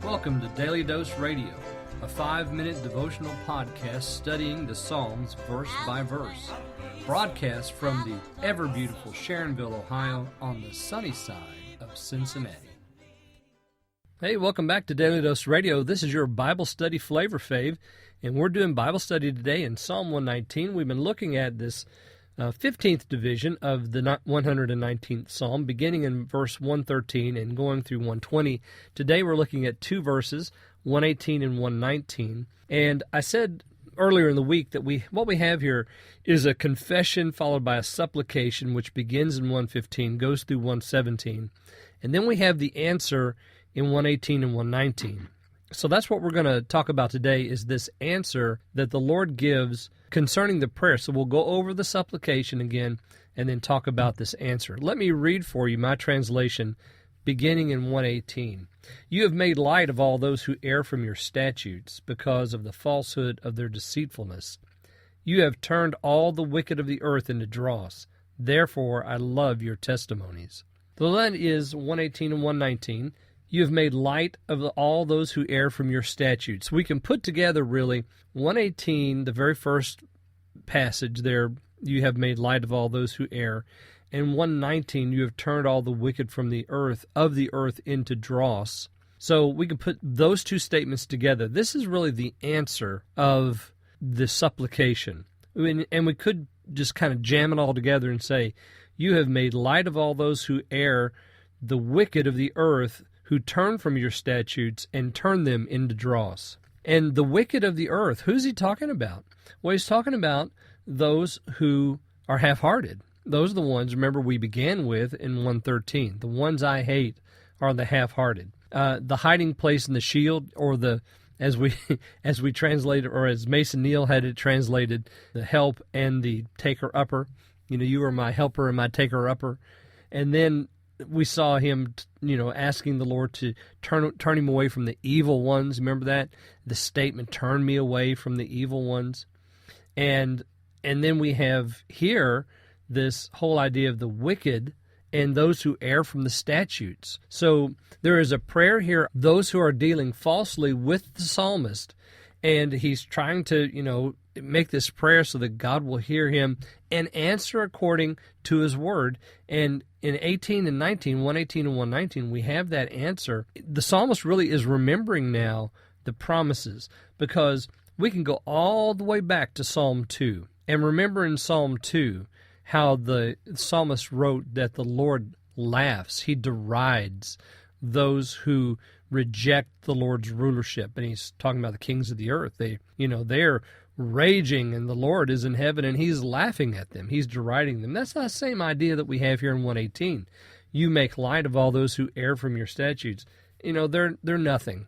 Welcome to Daily Dose Radio, a 5-minute devotional podcast studying the Psalms verse by verse. Broadcast from the ever-beautiful Sharonville, Ohio, on the sunny side of Cincinnati. Hey, welcome back to Daily Dose Radio. This is your Bible study flavor fave, and we're doing Bible study today in Psalm 119. We've been looking at this 15th division of the 119th Psalm, beginning in verse 113 and going through 120. Today we're looking at two verses, 118 and 119. And I said earlier in the week that what we have here is a confession followed by a supplication, which begins in 115, goes through 117. And then we have the answer in 118 and 119. So that's what we're going to talk about today, is this answer that the Lord gives concerning the prayer. So we'll go over the supplication again and then talk about this answer. Let me read for you my translation beginning in 118. You have made light of all those who err from your statutes because of the falsehood of their deceitfulness. You have turned all the wicked of the earth into dross. Therefore I love your testimonies. So that is 118 and 119. You have made light of all those who err from your statutes. We can put together, really, 118, the very first passage there, you have made light of all those who err, and 119, you have turned all the wicked from the earth, into dross. So we can put those two statements together. This is really the answer of the supplication. And we could just kind of jam it all together and say, you have made light of all those who err, the wicked of the earth, who turn from your statutes and turn them into dross. And the wicked of the earth, who's he talking about? Well, he's talking about those who are half-hearted. Those are the ones, remember, we began with in 113. The ones I hate are the half-hearted. The hiding place in the shield, or as we translate it, or as Mason Neal had it translated, the help and the taker-upper. You are my helper and my taker-upper. And then we saw him, asking the Lord to turn him away from the evil ones. Remember that? The statement, turn me away from the evil ones. And then we have here this whole idea of the wicked and those who err from the statutes. So there is a prayer here, those who are dealing falsely with the psalmist, and he's trying to, make this prayer so that God will hear him and answer according to his word. And in 118 and 119, we have that answer. The psalmist really is remembering now the promises, because we can go all the way back to Psalm 2. And remember in Psalm 2 how the psalmist wrote that the Lord laughs, he derides those who reject the Lord's rulership. And he's talking about the kings of the earth. They're raging, and the Lord is in heaven, and he's laughing at them. He's deriding them. That's the same idea that we have here in 118. You make light of all those who err from your statutes. They're nothing.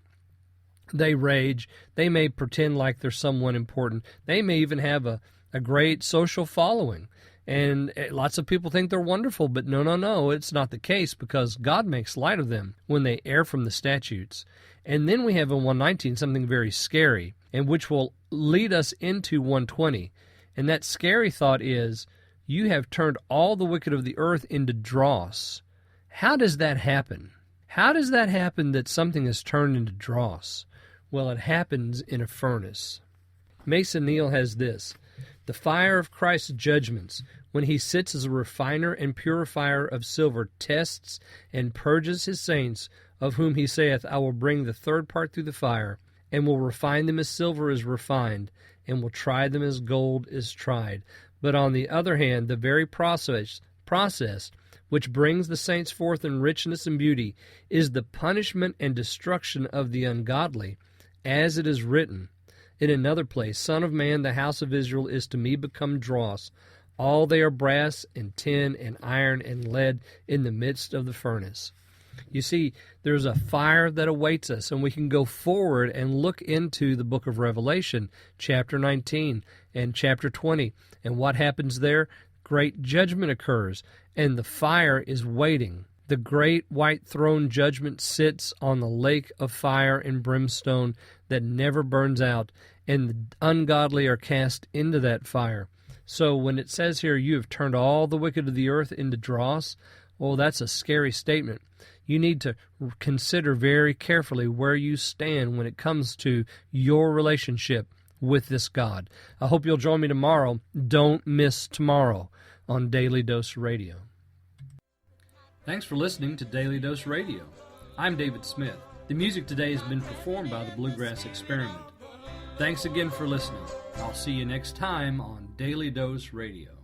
They rage. They may pretend like they're someone important. They may even have a great social following. And lots of people think they're wonderful, but no, it's not the case, because God makes light of them when they err from the statutes. And then we have in 119 something very scary, and which will lead us into 120. And that scary thought is, you have turned all the wicked of the earth into dross. How does that happen? How does that happen that something is turned into dross? Well, it happens in a furnace. Mason Neal has this: the fire of Christ's judgments, when he sits as a refiner and purifier of silver, tests and purges his saints, of whom he saith, I will bring the third part through the fire, and will refine them as silver is refined, and will try them as gold is tried. But on the other hand, the very process which brings the saints forth in richness and beauty is the punishment and destruction of the ungodly, as it is written in another place, Son of man, the house of Israel is to me become dross. All they are brass and tin and iron and lead in the midst of the furnace. You see, there's a fire that awaits us, and we can go forward and look into the book of Revelation, chapter 19 and chapter 20. And what happens there? Great judgment occurs, and the fire is waiting. The great white throne judgment sits on the lake of fire and brimstone that never burns out, and the ungodly are cast into that fire. So when it says here, you have turned all the wicked of the earth into dross, Well, that's a scary statement. You need to consider very carefully where you stand when it comes to your relationship with this God. I hope you'll join me tomorrow. Don't miss tomorrow on Daily Dose Radio. Thanks for listening to Daily Dose Radio. I'm David Smith. The music today has been performed by the Bluegrass Experiment. Thanks again for listening. I'll see you next time on Daily Dose Radio.